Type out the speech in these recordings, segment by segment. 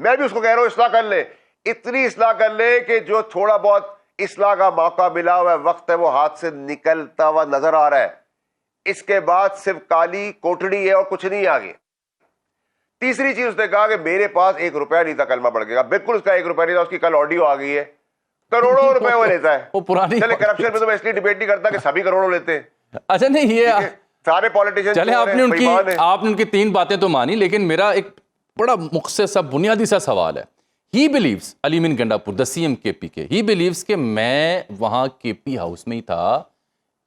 میں بھی اس کو کہہ رہا ہوں اصلاح کر لے, اتنی اصلاح کر لے کہ جو تھوڑا بہت اصلاح کا موقع ملا ہوا وقت ہے وہ ہاتھ سے نکلتا ہوا نظر آ رہا ہے. اس کے بعد صرف کالی کوٹڑی ہے اور کچھ نہیں آگے. تیسری چیز اس نے کہا کہ میرے پاس 1 روپیہ نہیں تھا کلمہ پڑھ کے گا. بالکل اس کا 1 روپیہ نہیں تھا, اس کی کل آڈیو آ گئی ہے, کروڑوں روپے وہ لیتا ہے. وہ پرانی چلے کرپشن میں تو میں اس لیے ڈیبیٹ نہیں کرتا کہ سبھی کروڑوں لیتے ہیں. اچھا نہیں یہ سارے پالیٹیشین چلے آپ نے ان کی 3 باتیں تو مانی, لیکن میرا ایک بڑا مختصر سا بنیادی سا سوال ہے. ہی بلیوز, علی امین گنڈا پور, دا سی ایم کے پی کے, ہی بلیوز کہ میں وہاں کے پی ہاؤس میں ہی تھا,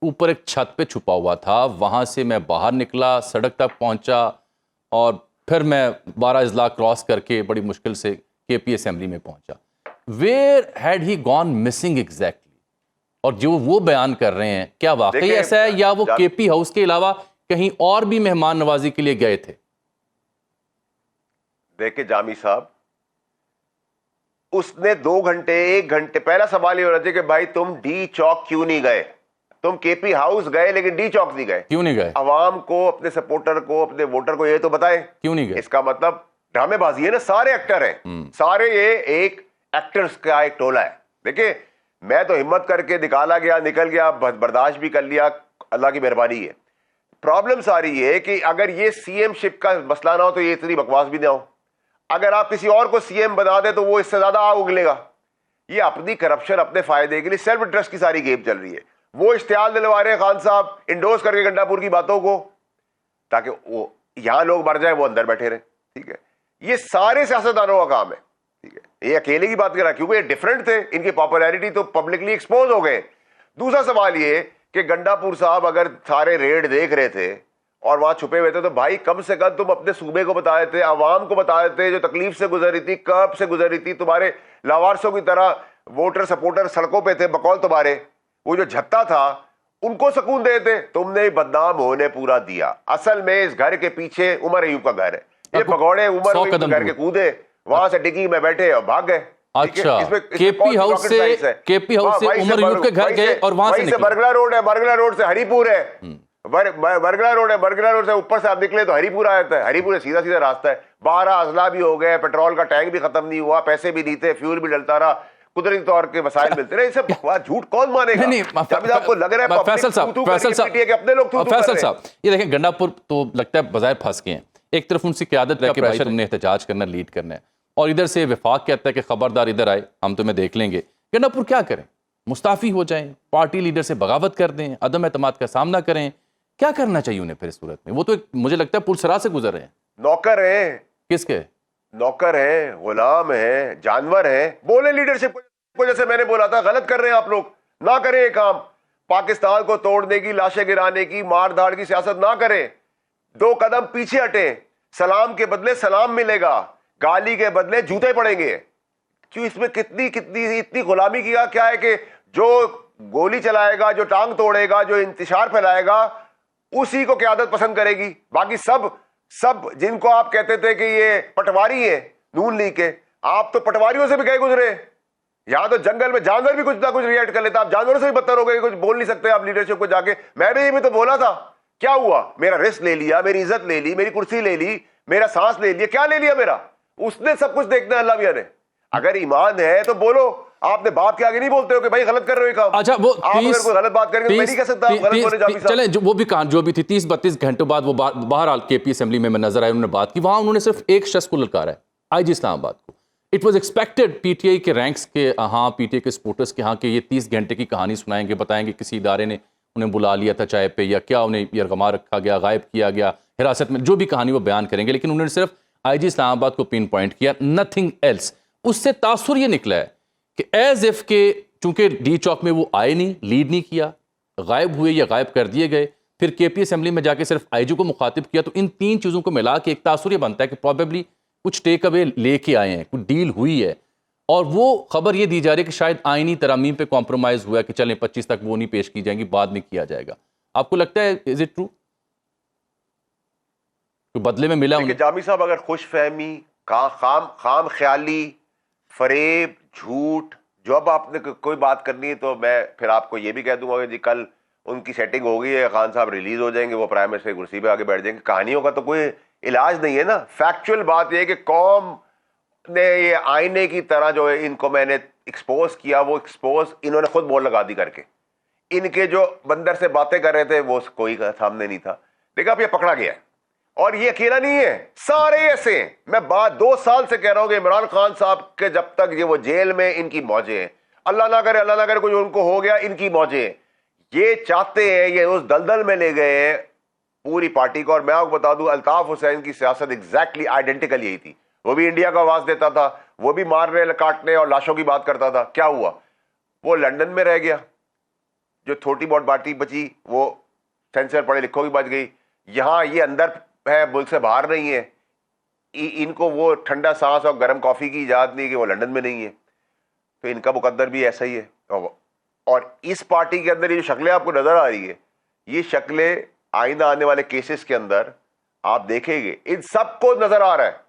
اوپر ایک چھت پہ چھپا ہوا تھا, وہاں سے میں باہر نکلا, سڑک تک پہنچا اور پھر میں 12 اضلاع کراس کر کے بڑی مشکل سے کے پی اسمبلی میں پہنچا. Where had he gone missing exactly? اور جو وہ بیان کر رہے ہیں کیا واقعی ایسا ہے یا وہ کے پی ہاؤس کے علاوہ کہیں اور بھی مہمان نوازی کے لیے گئے تھے؟ دیکھیں جامی صاحب, اس نے 2 گھنٹے 1 گھنٹے, پہلا سوال یہ ہونا چاہیے کہ بھائی تم ڈی چوک کیوں نہیں گئے؟ تم کے پی ہاؤس گئے لیکن ڈی چوک نہیں گئے, کیوں نہیں گئے؟ عوام کو, اپنے سپورٹر کو, اپنے ووٹر کو یہ تو بتائیں کیوں نہیں گئے. اس کا مطلب ڈرامے بازی ہے نا, سارے ایکٹر ہیں, سارے یہ ایک ایکٹرز کا ایک ٹولہ ہے. دیکھیں میں تو ہمت کر کے نکالا گیا, نکل گیا, برداشت بھی کر لیا, اللہ کی مہربانی ہے. پرابلم ساری یہ کہ اگر یہ سی ایم شپ کا مسئلہ نہ ہو تو یہ اتنی بکواس بھی نہ ہو. اگر آپ کسی اور کو سی ایم بنا دیں تو وہ اس سے زیادہ آگ اگلے گا. یہ اپنی کرپشن, اپنے فائدے کے لیے سیلف انٹرسٹ کی ساری گیم چل رہی ہے. وہ اشتعال دلوا رہے ہیں خان صاحب انڈورس کر کے گنڈا پور کی باتوں کو, تاکہ وہ یہاں لوگ مر جائیں وہ اندر بیٹھے رہیں. ٹھیک ہے, یہ سارے سیاستدانوں کا کام ہے. ٹھیک ہے, یہ اکیلے کی بات کر رہا کیونکہ یہ ڈفرنٹ تھے, ان کی پاپولیرٹی تو پبلکلی ایکسپوز ہو گئے. دوسرا سوال یہ کہ گنڈا پور صاحب اگر سارے ریڈ دیکھ رہے تھے اور وہاں چھپے ہوئے تھے تو بھائی کم سے کم تم اپنے صوبے کو بتا دیتے, عوام کو بتا دیتے جو تکلیف سے گزر رہی تھی, کرب سے گزر رہی تھی, تمہارے لاوارسوں کی طرح ووٹر سپورٹر سڑکوں پہ تھے بقول تمہارے, وہ جو جھتا تھا ان کو سکون دے دیتے. تم نے بدنام ہونے پورا دیا. اصل میں اس گھر کے پیچھے عمر ایوب کا گھر ہے. یہ پکوڑے عمر ایوب کے گھر کے کودے, وہاں سے ڈگی میں بیٹھے اور بھاگ گئے. اچھا, کے پی ہاؤس سے عمر ایوب کے گھر گئے اور وہاں سے برگلا روڈ ہے, برگلا روڈ سے ہری پور ہے, برگلا روڈ ہے, برگلا روڈ سے اوپر سے آپ نکلے تو ہری پور آتا ہے. ہری پور سیدھا سیدھا راستہ ہے. 12 اضلاع بھی ہو گئے, پیٹرول کا ٹینک بھی ختم نہیں ہوا, پیسے بھی نہیں تھے, فیول بھی ڈلتا رہا, قدرتی طور کے وسائل ملتے رہے. یہ سب بکواس, جھوٹ کون مانے گا؟ جب آپ کو لگ رہا ہے فیصل صاحب یہ دیکھیں گنڈا پور تو لگتا ہے بظاہر پھنس گئے ہیں. ایک طرف ان سے قیادت ہے کہ بھائی تم نے احتجاج کرنا, لیڈ کرنا ہے, اور ادھر سے وفاق کہتا ہے کہ خبردار ادھر آئے ہم تمہیں دیکھ لیں گے. گنڈا پور کیا کریں؟ مستعفی ہو جائیں, پارٹی لیڈر سے بغاوت کر دیں, عدم اعتماد کا سامنا کریں, کیا کرنا چاہیے انہیں پھر اس صورت میں؟ وہ تو مجھے لگتا ہے پرسرا سے گزر رہے ہیں. نوکر ہیں. کس کے نوکر ہیں, غلام ہیں, جانور ہیں. بولے لیڈرشپ کو, جیسے میں نے بولا تھا غلط کر رہے ہیں آپ لوگ, نہ کریں یہ کام. پاکستان کو توڑنے کی, لاشیں گرانے کی, مار دھاڑ کی سیاست نہ کریں. 2 قدم پیچھے ہٹیں. سلام کے بدلے سلام ملے گا, گالی کے بدلے جوتے پڑیں گے. کیوں اس میں اتنی غلامی کیا کیا ہے کہ جو گولی چلائے گا, جو ٹانگ توڑے گا, جو انتشار پھیلائے گا, اسی کو قیادت پسند کرے گی. باقی سب جن کو آپ کہتے تھے کہ یہ پٹواری ہیں نون لیگ کے, آپ تو پٹواریوں سے بھی گئے گزرے. یہاں تو جنگل میں جانور بھی کچھ نہ کچھ ریئیکٹ کر لیتا, آپ جانوروں سے بھی بدتر ہو گئے, کچھ بول نہیں سکتے آپ لیڈرشپ کو جا کے. میں نے یہ بھی تو بولا تھا, کیا ہوا؟ میرا رسک لے لیا, میری عزت لے لی, میری کرسی لے لی, میرا سانس لے لیا, کیا لے لیا میرا؟ اس نے سب کچھ دیکھنا ہے اللہ میاں نے. اگر ایمان ہے تو بولو. آپ نے باپ کے آگے نہیں بولتے ہو کہ بھائی غلط کر رہے ہو کام. اچھا وہ آپ اگر کوئی غلط بات کریں گے میں نہیں کہہ سکتا آپ غلط بولے جامی صاحب. چلیں وہ بھی کہاں جو بھی تھی 30-32 گھنٹوں بعد وہ بہرحال کے پی اسمبلی میں نظر آئے, انہوں نے بات کی. وہاں انہوں نے صرف ایک شخص کو للکارا ہے, آئی جی اسلام آباد کو. It was expected P T I کے رینکس کے ہاں, پی ٹی آئی کے سپورٹرز کے ہاں کہ یہ 30 گھنٹے کی کہانی سنائیں گے, بتائیں گے کسی ادارے نے انہیں بلا لیا تھا چائے پہ, یا کیا انہیں یرغمہ رکھا گیا, غائب کیا گیا, حراست میں, جو بھی کہانی وہ بیان کریں گے. لیکن انہوں نے صرف آئی جی اسلام آباد کو پن پوائنٹ کیا, نتھنگ ایلس. اس سے تاثر یہ نکلا ہے کہ ایز اف کہ چونکہ ڈی چوک میں وہ آئے نہیں, لیڈ نہیں کیا, غائب ہوئے یا غائب کر دیے گئے, پھر کے پی اسمبلی میں جا کے صرف آئی جی کو مخاطب کیا, تو ان 3 چیزوں کو ملا کے ایک تاثر یہ بنتا ہے کہ پروبیبلی کچھ ٹیک اوے لے کے آئے ہیں, کچھ ڈیل ہوئی ہے. اور وہ خبر یہ دی جا رہی ہے کہ شاید آئینی ترامیم پہ کمپرومائز ہوا ہے کہ چلیں 25 تک وہ نہیں پیش کی جائیں گی, بعد میں کیا جائے گا. آپ کو لگتا ہے از اٹ ٹرو کہ بدلے میں ملا انہیں؟ جامی صاحب اگر خوش فہمی, خام خیالی, فریب, جھوٹ, جو اب آپ نے کوئی بات کرنی ہے تو میں پھر آپ کو یہ بھی کہہ دوں گا کہ جی کل ان کی سیٹنگ ہو گئی ہے, خان صاحب ریلیز ہو جائیں گے, وہ پرائم منسٹر کی کرسی پہ آگے بیٹھ جائیں گے. کہانیوں کا تو کوئی علاج نہیں ہے نا. فیکچوئل بات یہ ہے کہ قوم نے یہ آئینے کی طرح جو ہے ان کو میں نے ایکسپوز کیا, وہ ایکسپوز انہوں نے خود بول لگا دی کر کے. ان کے جو بندر سے باتیں کر رہے تھے وہ کوئی سامنے نہیں تھا. دیکھا اب یہ پکڑا گیا ہے, اور یہ اکیلا نہیں ہے, سارے ایسے ہیں. میں 2 سال سے کہہ رہا ہوں کہ عمران خان صاحب کے جب تک یہ وہ جیل میں, ان کی موجیں ہیں, اللہ نہ کرے کوئی ان کو ہو گیا, ان کی موجیں ہیں. یہ چاہتے ہیں, یہ اس دلدل میں لے گئے ہیں پوری پارٹی کو. اور میں آپ کو بتا دوں الطاف حسین کی سیاست ایگزیکٹلی آئیڈینٹیکل یہی تھی. وہ بھی انڈیا کا آواز دیتا تھا, وہ بھی مارنے کاٹنے اور لاشوں کی بات کرتا تھا. کیا ہوا؟ وہ لندن میں رہ گیا, جو تھوڑی بہت پارٹی بچی وہ سینسر پڑھے لکھوں کی بچ گئی. یہاں یہ اندر ہے, ملک سے باہر نہیں ہے. ان کو وہ ٹھنڈا سانس اور گرم کافی کی ایجاد نہیں کہ وہ لندن میں نہیں ہے. تو ان کا مقدر بھی ایسا ہی ہے. اور اس پارٹی کے اندر یہ جو شکلیں آپ کو نظر آ رہی ہے, یہ شکلیں آئندہ آنے والے کیسز کے اندر آپ دیکھیں گے, ان سب کو نظر آ رہا ہے